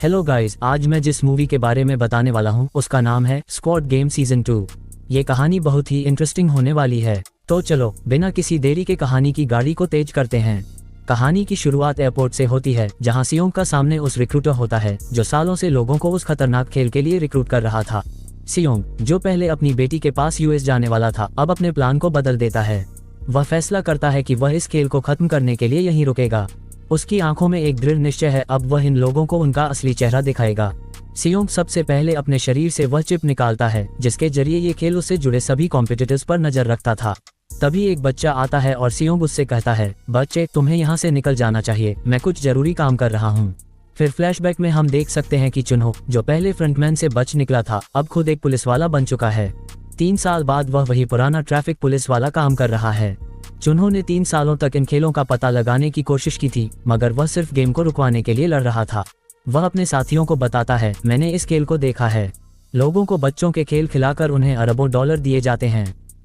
Hello guys, आज मैं जिस मूवी के बारे में बताने वाला हूँ उसका नाम है स्क्वाड गेम सीजन 2। ये कहानी बहुत ही इंटरेस्टिंग होने वाली है। तो चलो बिना किसी देरी के कहानी की गाड़ी को तेज करते हैं। कहानी की शुरुआत एयरपोर्ट से होती है, जहाँ सियोंग का सामने उस रिक्रूटर होता है जो सालों से लोगों को उस खतरनाक खेल के लिए रिक्रूट कर रहा था। सियोंग, जो पहले अपनी बेटी के पास यूएस जाने वाला था, अब अपने प्लान को बदल देता है। वह फैसला करता है कि वह इस खेल को खत्म करने के लिए यहीं रुकेगा। उसकी आंखों में एक दृढ़ निश्चय है, अब वह इन लोगों को उनका असली चेहरा दिखाएगा। सियोंग सबसे पहले अपने शरीर से वह चिप निकालता है जिसके जरिए ये खेल उससे जुड़े सभी कॉम्पिटिटर्स पर नजर रखता था। तभी एक बच्चा आता है और सियोंग उससे कहता है, बच्चे तुम्हें यहाँ से निकल जाना चाहिए, मैं कुछ जरूरी काम कर रहा हूँ। फिर फ्लैशबैक में हम देख सकते हैं कि चुन्हो, जो पहले फ्रंटमैन से बच निकला था, अब खुद एक पुलिस वाला बन चुका है। 3 साल बाद वह वही पुराना ट्रैफिक पुलिस वाला काम कर रहा है। चुन्हो ने 3 सालों तक इन खेलों का पता लगाने की कोशिश की थी, मगर वह सिर्फ गेम को रुकवाने के लिए लड़ रहा था। वह अपने साथियों को बताता है, मैंने इस खेल को देखा है। लोगों को बच्चों के खेल खिलाकर उन्हें अरबों डॉलर दिए जाते हैं।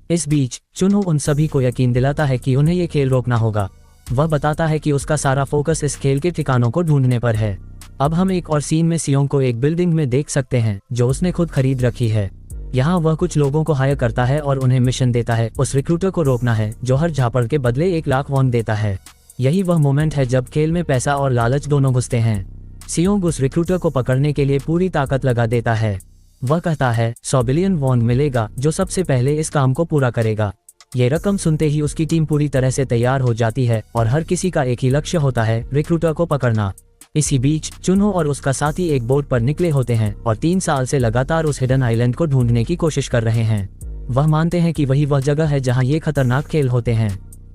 इस बीच चुन्हो उन सभी को यकीन दिलाता है कि उन्हें ये खेल रोकना होगा। वह बताता है कि उसका सारा फोकस इस खेल के ठिकानों को ढूंढने पर है। अब हम एक और सीन में सियोंग को एक बिल्डिंग में देख सकते हैं जो उसने खुद खरीद रखी है। यहाँ वह कुछ लोगों को हायर करता है और उन्हें मिशन देता है उस रिक्रूटर को रोकना है जो हर झापड़ के बदले 1 लाख वॉन देता है। यही वह मोमेंट है जब खेल में पैसा और लालच दोनों घुसते हैं। सियोंग उस रिक्रूटर को पकड़ने के लिए पूरी ताकत लगा देता है। वह कहता है 100 बिलियन वॉन मिलेगा जो सबसे पहले इस काम को पूरा करेगा। ये रकम सुनते ही उसकी टीम पूरी तरह से तैयार हो जाती है और हर किसी का एक ही लक्ष्य होता है, रिक्रूटर को पकड़ना। इसी बीच चुन्हो और उसका साथी एक बोट पर निकले होते हैं और 3 साल से लगातार उस हिडन आइलैंड को ढूंढने की कोशिश कर रहे हैं। वह मानते हैं कि वही वह जगह है जहां ये खतरनाक खेल होते हैं।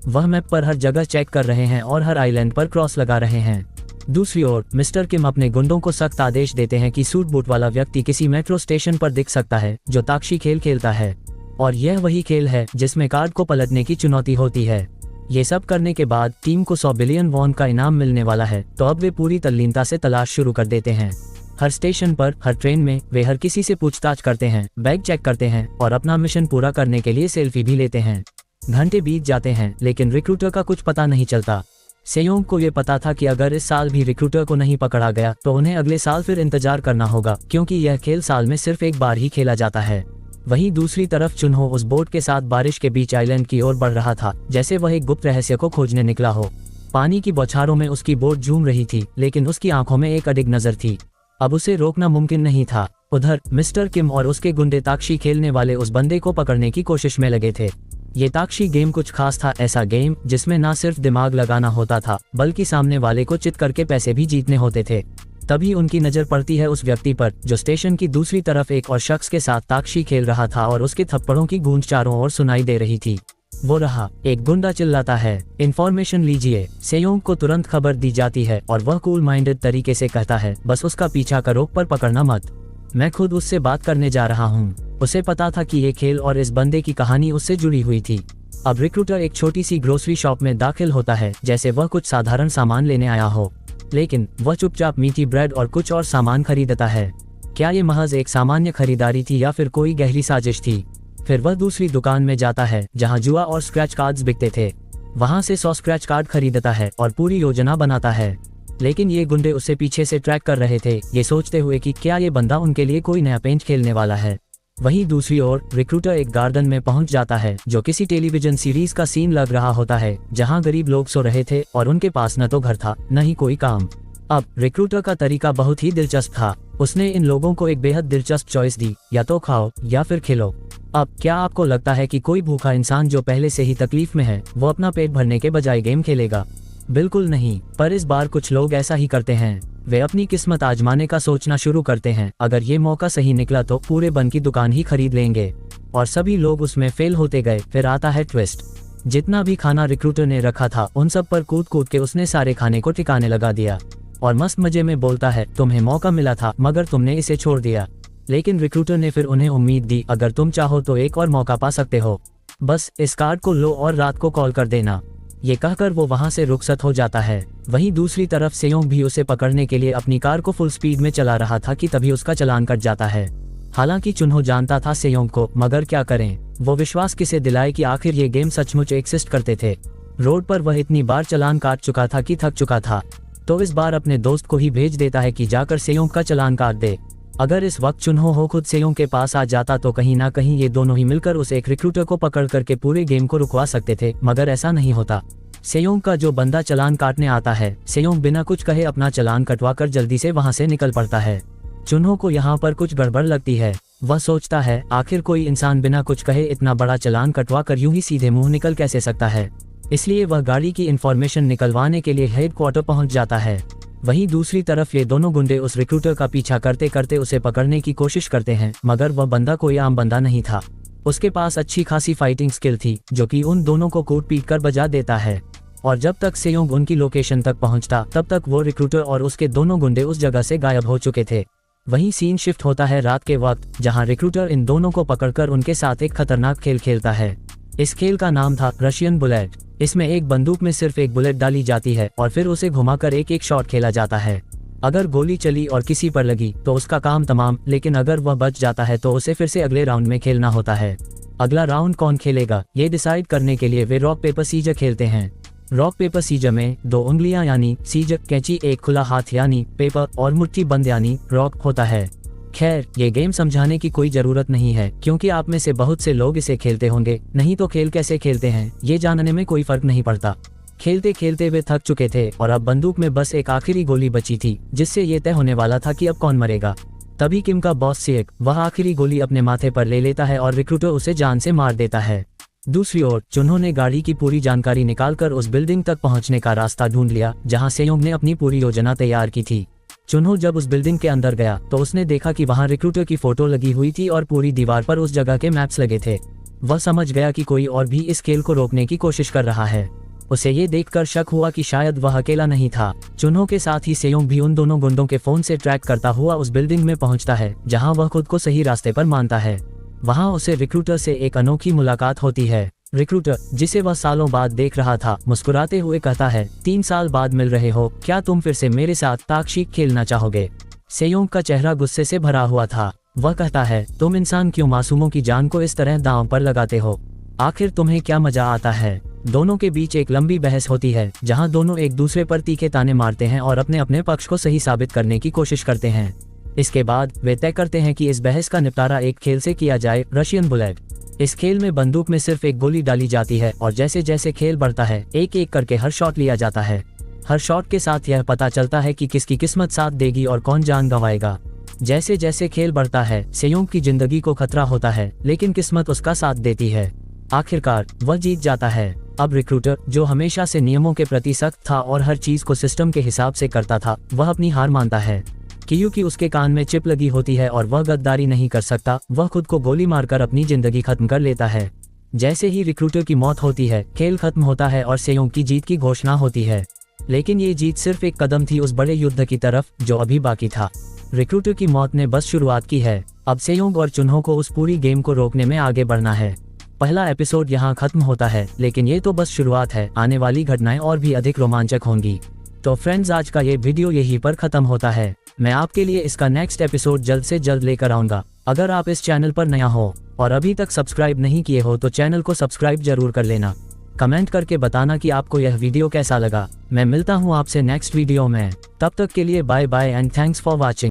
वह मैप पर हर जगह चेक कर रहे हैं और हर आइलैंड पर क्रॉस लगा रहे हैं। दूसरी ओर मिस्टर किम अपने गुंडों को सख्त आदेश देते हैं कि सूट बूट वाला व्यक्ति किसी मेट्रो स्टेशन पर दिख सकता है जो ताक्षी खेल खेलता है, और यह वही खेल है जिसमें कार्ड को पलटने की चुनौती होती है। ये सब करने के बाद टीम को 100 बिलियन वॉन का इनाम मिलने वाला है, तो अब वे पूरी तल्लीनता से तलाश शुरू कर देते हैं। हर स्टेशन पर, हर ट्रेन में वे हर किसी से पूछताछ करते हैं, बैग चेक करते हैं और अपना मिशन पूरा करने के लिए सेल्फी भी लेते हैं। घंटे बीत जाते हैं लेकिन रिक्रूटर का कुछ पता नहीं चलता। सियोंग को ये पता था कि अगर इस साल भी रिक्रूटर को नहीं पकड़ा गया तो उन्हें अगले साल फिर इंतजार करना होगा, क्योंकि यह खेल साल में सिर्फ एक बार ही खेला जाता है। वहीं दूसरी तरफ चुन्हो उस बोट के साथ बारिश के बीच आइलैंड की ओर बढ़ रहा था, जैसे वह एक गुप्त रहस्य को खोजने निकला हो। पानी की बौछारों में उसकी बोट झूम रही थी, लेकिन उसकी आंखों में एक अडिग नजर थी। अब उसे रोकना मुमकिन नहीं था। उधर मिस्टर किम और उसके गुंडे ताक्षी खेलने वाले उस बंदे को पकड़ने की कोशिश में लगे थे। ये ताक्षी गेम कुछ खास था, ऐसा गेम जिसमें न सिर्फ दिमाग लगाना होता था बल्कि सामने वाले को चित करके पैसे भी जीतने होते थे। तभी उनकी नजर पड़ती है उस व्यक्ति पर जो स्टेशन की दूसरी तरफ एक और शख्स के साथ ताक्षी खेल रहा था और उसके थप्पड़ों की गूंज चारों ओर सुनाई दे रही थी। वो रहा, एक गुंडा चिल्लाता है, इन्फॉर्मेशन लीजिए। सियोंग को तुरंत खबर दी जाती है और वह कूल माइंडेड तरीके से कहता है, बस उसका पीछा करो पर पकड़ना मत, मैं खुद उससे बात करने जा रहा हूँ। उसे पता था कि ये खेल और इस बंदे की कहानी उससे जुड़ी हुई थी। अब रिक्रूटर एक छोटी सी ग्रोसरी शॉप में दाखिल होता है जैसे वह कुछ साधारण सामान लेने आया हो, लेकिन वह चुपचाप मीठी ब्रेड और कुछ और सामान खरीदता है। क्या ये महज एक सामान्य खरीदारी थी या फिर कोई गहरी साजिश थी? फिर वह दूसरी दुकान में जाता है जहां जुआ और स्क्रैच कार्ड्स बिकते थे। वहां से 100 स्क्रैच कार्ड खरीदता है और पूरी योजना बनाता है, लेकिन ये गुंडे उसे पीछे से ट्रैक कर रहे थे, ये सोचते हुए कि क्या ये बंदा उनके लिए कोई नया पेंच खेलने वाला है। वहीं दूसरी ओर रिक्रूटर एक गार्डन में पहुंच जाता है जो किसी टेलीविजन सीरीज का सीन लग रहा होता है, जहां गरीब लोग सो रहे थे और उनके पास न तो घर था न ही कोई काम। अब रिक्रूटर का तरीका बहुत ही दिलचस्प था। उसने इन लोगों को एक बेहद दिलचस्प चॉइस दी, या तो खाओ या फिर खेलो। अब क्या आपको लगता है कि कोई भूखा इंसान जो पहले से ही तकलीफ में है वो अपना पेट भरने के बजाय गेम खेलेगा? बिल्कुल नहीं, पर इस बार कुछ लोग ऐसा ही करते हैं। वे अपनी किस्मत आजमाने का सोचना शुरू करते हैं। अगर ये मौका सही निकला तो पूरे बन की दुकान ही खरीद लेंगे, और सभी लोग उसमें फेल होते गए। फिर आता है ट्विस्ट। जितना भी खाना रिक्रूटर ने रखा था उन सब पर कूद कूद के उसने सारे खाने को ठिकाने लगा दिया और मस्त मजे में बोलता है, तुम्हें मौका मिला था मगर तुमने इसे छोड़ दिया। लेकिन रिक्रूटर ने फिर उन्हें उम्मीद दी, अगर तुम चाहो तो एक और मौका पा सकते हो, बस इस कार्ड को लो और रात को कॉल कर देना। ये कहकर वो वहां से रुखसत हो जाता है। वहीं दूसरी तरफ सियोंग भी उसे पकड़ने के लिए अपनी कार को फुल स्पीड में चला रहा था कि तभी उसका चालान कट जाता है। हालांकि चुन्हो जानता था सियोंग को, मगर क्या करें, वो विश्वास किसे दिलाए कि आखिर ये गेम सचमुच एक्सिस्ट करते थे। रोड पर वह इतनी बार चालान काट चुका था कि थक चुका था। तो इस बार अपने दोस्त को ही भेज देता है कि जाकर सेयोंग का चालान काट दे। अगर इस वक्त चुनहो हो खुद सेयोंग के पास आ जाता तो कहीं ना कहीं ये दोनों ही मिलकर उस एक रिक्रूटर को पकड़ करके पूरे गेम को रुकवा सकते थे, मगर ऐसा नहीं होता। सेयोंग का जो बंदा चालान काटने आता है, सेयोंग बिना कुछ कहे अपना चालान कटवा कर जल्दी से वहां से निकल पड़ता है। चुनहो को यहाँ पर कुछ गड़बड़ लगती है। वह सोचता है आखिर कोई इंसान बिना कुछ कहे इतना बड़ा चालान कटवा कर यूं ही सीधे मुंह निकल कैसे सकता है। इसलिए वह गाड़ी की इंफॉर्मेशन निकलवाने के लिए हेडक्वार्टर पहुंच जाता है। वहीं दूसरी तरफ ये दोनों गुंडे उस रिक्रूटर का पीछा करते करते उसे पकड़ने की कोशिश करते हैं, मगर वह बंदा कोई आम बंदा नहीं था। उसके पास अच्छी खासी फाइटिंग स्किल थी, जो कि उन दोनों को कूट पीट कर बजा देता है। और जब तक सेयोंग उनकी लोकेशन तक पहुंचता, तब तक वो रिक्रूटर और उसके दोनों गुंडे उस जगह से गायब हो चुके थे। वहीं सीन शिफ्ट होता है रात के वक्त, जहां रिक्रूटर इन दोनों को पकड़कर उनके साथ एक खतरनाक खेल खेलता है। इस खेल का नाम था रशियन बुलेट। इसमें एक बंदूक में सिर्फ एक बुलेट डाली जाती है और फिर उसे घुमाकर एक एक शॉट खेला जाता है। अगर गोली चली और किसी पर लगी तो उसका काम तमाम, लेकिन अगर वह बच जाता है तो उसे फिर से अगले राउंड में खेलना होता है। अगला राउंड कौन खेलेगा ये डिसाइड करने के लिए वे रॉक पेपर सीजर खेलते हैं। रॉक पेपर सीजर में 2 उंगलियां यानी सीजर, कैंची, एक खुला हाथ यानी पेपर और मुट्ठी बंद यानी रॉक होता है। खैर, ये गेम समझाने की कोई जरूरत नहीं है, क्योंकि आप में से बहुत से लोग इसे खेलते होंगे, नहीं तो खेल कैसे खेलते हैं ये जानने में कोई फर्क नहीं पड़ता। खेलते खेलते वे थक चुके थे और अब बंदूक में बस एक आखिरी गोली बची थी, जिससे ये तय होने वाला था कि अब कौन मरेगा। तभी किम का बॉस सिएक वह आखिरी गोली अपने माथे पर ले लेता है और रिक्रूटर उसे जान से मार देता है। दूसरी ओर चुनहो ने गाड़ी की पूरी जानकारी निकालकर उस बिल्डिंग तक पहुंचने का रास्ता ढूंढ लिया, जहां सेयोंग ने अपनी पूरी योजना तैयार की थी। चुनहो जब उस बिल्डिंग के अंदर गया तो उसने देखा कि वहां रिक्रूटर की फोटो लगी हुई थी और पूरी दीवार पर उस जगह के मैप्स लगे थे। वह समझ गया कि कोई और भी इस खेल को रोकने की कोशिश कर रहा है। उसे ये देखकर शक हुआ कि शायद वह अकेला नहीं था। चुनहो के साथ ही सेयोंग भी उन दोनों गुंडों के फोन से ट्रैक करता हुआ उस बिल्डिंग में पहुंचता है, जहां वह खुद को सही रास्ते पर मानता है। वहां उसे रिक्रूटर से एक अनोखी मुलाकात होती है। रिक्रूटर, जिसे वह सालों बाद देख रहा था, मुस्कुराते हुए कहता है, 3 साल बाद मिल रहे हो, क्या तुम फिर से मेरे साथ ताकशीक खेलना चाहोगे? सेयोंग का चेहरा गुस्से से भरा हुआ था। वह कहता है, तुम इंसान क्यों मासूमों की जान को इस तरह दांव पर लगाते हो? आखिर तुम्हें क्या मजा आता है? दोनों के बीच एक लंबी बहस होती है, जहां दोनों एक दूसरे पर तीखे ताने मारते हैं और अपने अपने पक्ष को सही साबित करने की कोशिश करते हैं। इसके बाद वे तय करते हैं कि इस बहस का निपटारा एक खेल से किया जाए, रशियन बुलेट। इस खेल में बंदूक में सिर्फ एक गोली डाली जाती है और जैसे जैसे खेल बढ़ता है, एक एक करके हर शॉट लिया जाता है। हर शॉट के साथ यह पता चलता है कि किसकी किस्मत साथ देगी और कौन जान गंवाएगा। जैसे जैसे खेल बढ़ता है, सेयोंग की जिंदगी को खतरा होता है, लेकिन किस्मत उसका साथ देती है। आखिरकार वह जीत जाता है। अब रिक्रूटर, जो हमेशा से नियमों के प्रति सख्त था और हर चीज को सिस्टम के हिसाब से करता था, वह अपनी हार मानता है। क्योंकि उसके कान में चिप लगी होती है और वह गद्दारी नहीं कर सकता, वह खुद को गोली मारकर अपनी जिंदगी खत्म कर लेता है। जैसे ही रिक्रूटर की मौत होती है, खेल खत्म होता है और सेयोंग की जीत की घोषणा होती है। लेकिन ये जीत सिर्फ एक कदम थी उस बड़े युद्ध की तरफ जो अभी बाकी था। रिक्रूटर की मौत ने बस शुरुआत की है। अब सेयोंग और चुनहो को उस पूरी गेम को रोकने में आगे बढ़ना है। पहला एपिसोड यहाँ खत्म होता है, लेकिन ये तो बस शुरुआत है। आने वाली घटनाएं और भी अधिक रोमांचक होंगी। तो फ्रेंड्स, आज का ये वीडियो यहीं पर खत्म होता है। मैं आपके लिए इसका नेक्स्ट एपिसोड जल्द से जल्द लेकर आऊंगा। अगर आप इस चैनल पर नया हो और अभी तक सब्सक्राइब नहीं किए हो तो चैनल को सब्सक्राइब जरूर कर लेना। कमेंट करके बताना कि आपको यह वीडियो कैसा लगा। मैं मिलता हूँ आपसे नेक्स्ट वीडियो में। तब तक के लिए bye bye and thanks for watching.